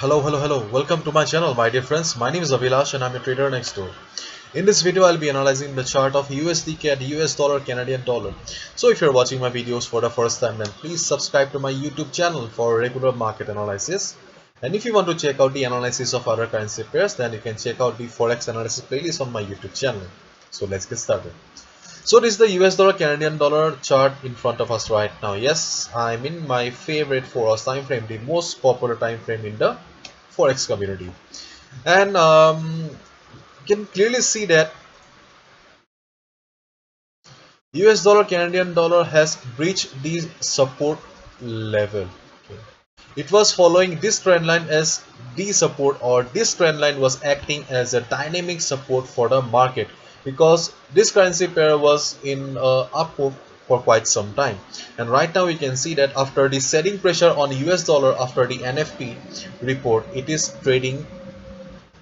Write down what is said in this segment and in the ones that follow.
Hello. Welcome to my channel, my dear friends. My name is Abhilash and I'm a trader next door. In this video, I'll be analyzing the chart of USD CAD, US dollar, Canadian dollar. So if you're watching my videos for the first time, then please subscribe to my YouTube channel for regular market analysis. And if you want to check out the analysis of other currency pairs, then you can check out the Forex analysis playlist on my YouTube channel. So let's get started. So this is the US dollar Canadian dollar chart in front of us right now. Yes, I'm in my favorite 4 hours time frame, the most popular time frame in the Forex community. And you can clearly see that US dollar Canadian dollar has breached the support level. Okay. It was following this trend line as the support, or this trend line was acting as a dynamic support for the market, because this currency pair was in up move for quite some time. And right now we can see that after the selling pressure on US dollar after the NFP report, it is trading,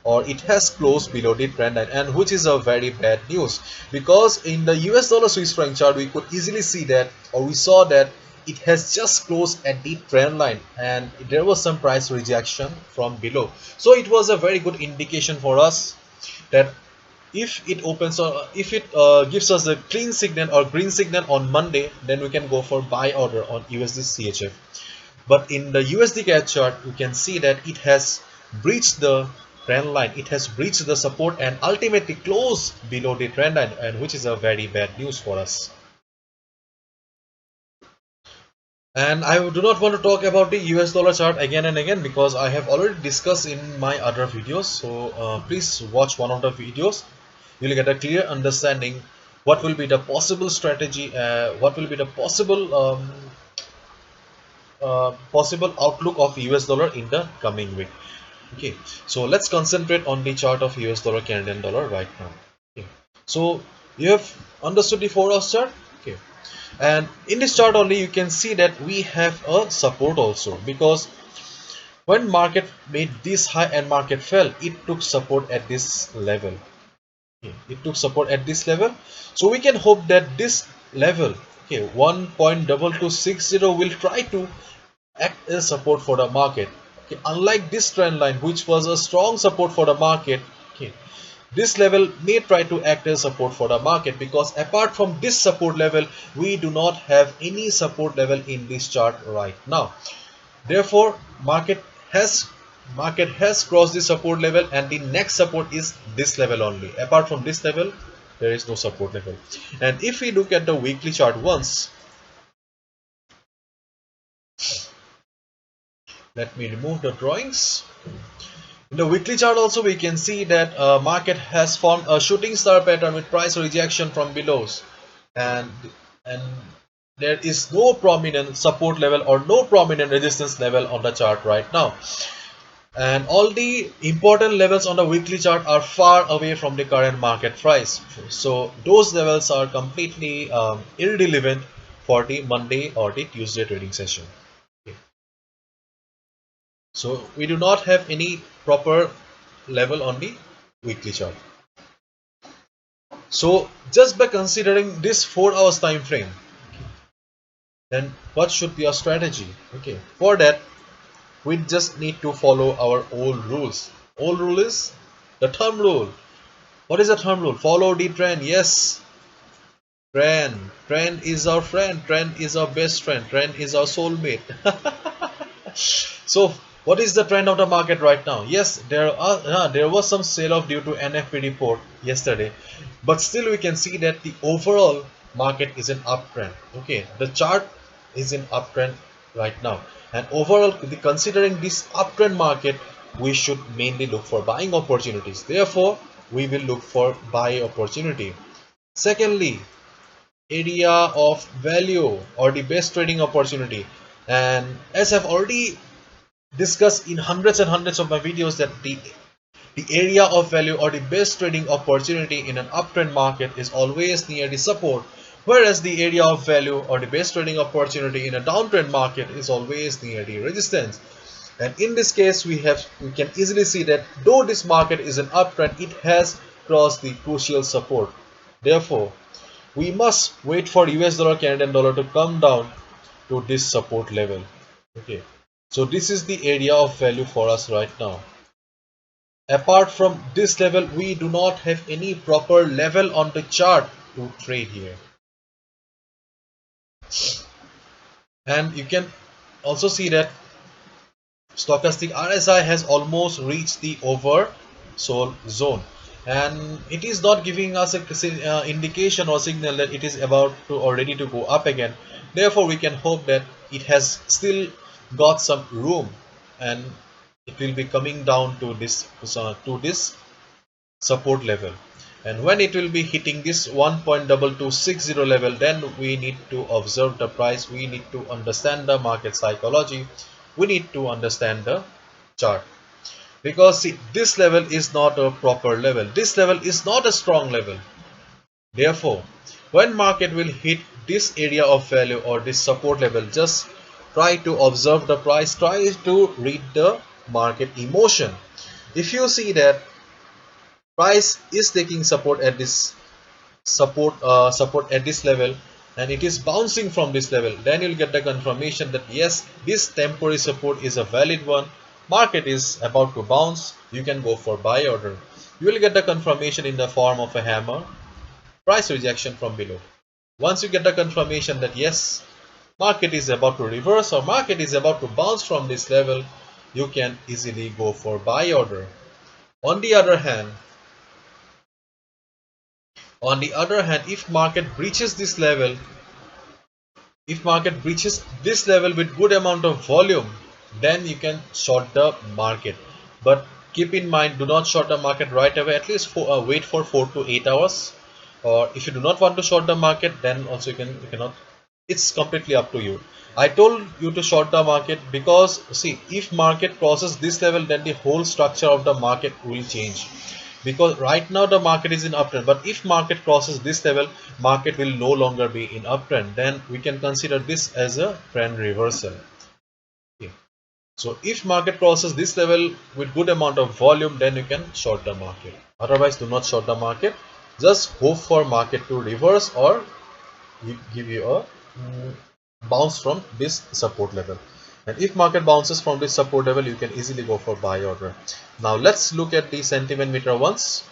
or it has closed below the trend line, and which is a very bad news, because in the US dollar Swiss franc chart we could easily see that, or we saw that it has just closed at the trend line and there was some price rejection from below. So it was a very good indication for us that if it opens, or if it gives us a clean signal or green signal on Monday, then we can go for buy order on USD CHF. But in the USD CAD chart, you can see that it has breached the trend line, it has breached the support and ultimately closed below the trend line, and which is a very bad news for us. And I do not want to talk about the US dollar chart again and again, because I have already discussed in my other videos. So please watch one of the videos. You will get a clear understanding what will be the possible strategy, what will be the possible outlook of US dollar in the coming week. Okay, so let's concentrate on the chart of US dollar Canadian dollar right now. Okay, so you have understood the 4 hours chart. Okay, and in this chart only you can see that we have a support also, because when market made this high and market fell, it took support at this level. Okay, it took support at this level, so we can hope that this level, okay, 1.2260 will try to act as support for the market. Okay, unlike this trend line, which was a strong support for the market, okay, this level may try to act as support for the market, because apart from this support level, we do not have any support level in this chart right now. Therefore, market has crossed the support level, and the next support is this level only. Apart from this level, there is no support level. And if we look at the weekly chart once, let me remove the drawings. In the weekly chart also we can see that market has formed a shooting star pattern with price rejection from below, and and there is no prominent support level or no prominent resistance level on the chart right now, and all the important levels on the weekly chart are far away from the current market price, so those levels are completely irrelevant for the Monday or the Tuesday trading session. Okay. So we do not have any proper level on the weekly chart. So just by considering this 4 hours time frame, then what should be our strategy? Okay, for that we just need to follow our old rules. Old rule is the thumb rule. What is the thumb rule? Follow the trend. Yes, trend is our friend, trend is our best friend, trend is our soulmate. So what is the trend of the market right now? Yes, there was some sell off due to NFP report yesterday, but still we can see that the overall market is an uptrend. Okay, the chart is in uptrend right now, and overall, considering this uptrend market, we should mainly look for buying opportunities. Therefore, we will look for buy opportunity. Secondly, area of value or the best trading opportunity. And as I've already discussed in hundreds and hundreds of my videos, that the area of value or the best trading opportunity in an uptrend market is always near the support, whereas the area of value or the best trading opportunity in a downtrend market is always near the resistance. And in this case, we can easily see that though this market is an uptrend, it has crossed the crucial support. Therefore, we must wait for US dollar Canadian dollar to come down to this support level. Okay, So this is the area of value for us right now. Apart from this level, we do not have any proper level on the chart to trade here. And you can also see that stochastic RSI has almost reached the oversold zone, and it is not giving us a indication or signal that it is about to or ready to go up again. Therefore, we can hope that it has still got some room, and it will be coming down to this support level. And when it will be hitting this 1.2260 level, then we need to observe the price, we need to understand the market psychology, we need to understand the chart. Because see, this level is not a proper level, this level is not a strong level. Therefore, when market will hit this area of value or this support level, just try to observe the price, try to read the market emotion. If you see that price is taking support at this support at this level, and it is bouncing from this level, then you'll get the confirmation that yes, this temporary support is a valid one, market is about to bounce, you can go for buy order. You will get the confirmation in the form of a hammer price rejection from below. Once you get the confirmation that yes, market is about to reverse or market is about to bounce from this level, you can easily go for buy order. On the other hand, if market breaches this level, if market breaches this level with good amount of volume, then you can short the market. But keep in mind, do not short the market right away. At least wait for 4 to 8 hours. Or if you do not want to short the market, then also you cannot. It's completely up to you. I told you to short the market because see, if market crosses this level, then the whole structure of the market will change. Because right now the market is in uptrend, but if market crosses this level, market will no longer be in uptrend. Then we can consider this as a trend reversal. Okay. So if market crosses this level with good amount of volume, then you can short the market. Otherwise, do not short the market. Just hope for market to reverse or give you a bounce from this support level. And if market bounces from this support level, you can easily go for buy order. Now let's look at the sentiment meter once.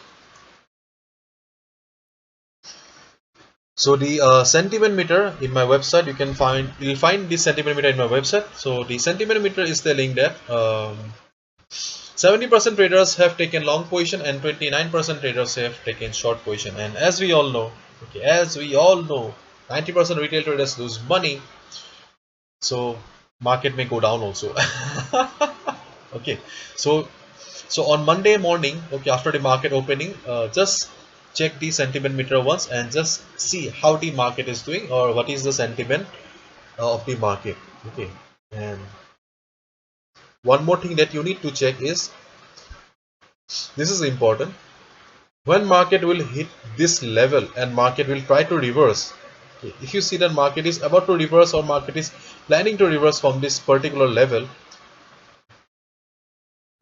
So the sentiment meter in my website, you'll find the sentiment meter in my website. So the sentiment meter is telling that 70% traders have taken long position and 29% traders have taken short position. And as we all know, okay, 90% retail traders lose money. So market may go down also. Okay, so on Monday morning, okay, after the market opening, just check the sentiment meter once and just see how the market is doing or what is the sentiment of the market. Okay, and one more thing that you need to check is, this is important, when market will hit this level and market will try to reverse. Okay, if you see that market is about to reverse or market is planning to reverse from this particular level,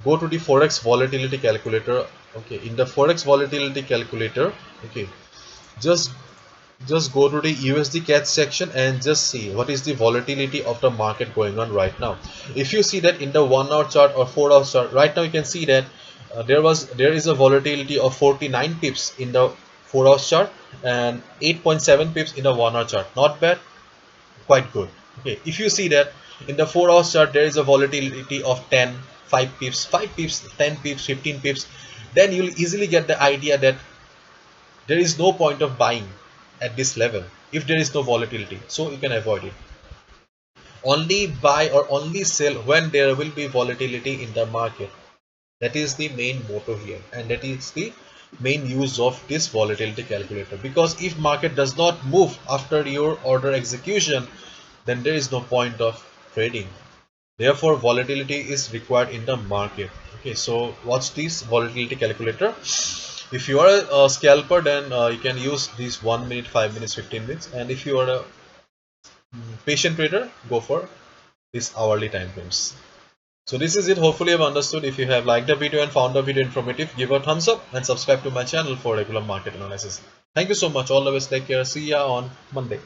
go to the Forex volatility calculator. Okay, in the Forex volatility calculator, okay, just go to the USD CAD section and just see what is the volatility of the market going on right now. If you see that in the 1 hour chart or 4 hour chart, right now you can see that there is a volatility of 49 pips in the 4 hour chart and 8.7 pips in the 1 hour chart. Not bad, quite good. Okay, if you see that in the 4 hour chart there is a volatility of 10, 5 pips, 5 pips, 10 pips, 15 pips, then you'll easily get the idea that there is no point of buying at this level if there is no volatility, so you can avoid it. Only buy or only sell when there will be volatility in the market. That is the main motto here, and that is the main use of this volatility calculator. Because if market does not move after your order execution, then there is no point of trading. Therefore, volatility is required in the market. Okay, so watch this volatility calculator. If you are a scalper, then you can use these 1 minute, 5 minutes, 15 minutes, and if you are a patient trader, go for these hourly time frames. So this is it. Hopefully you have understood. If you have liked the video and found the video informative, give a thumbs up and subscribe to my channel for regular market analysis. Thank you so much. All the best. Take care. See ya on Monday.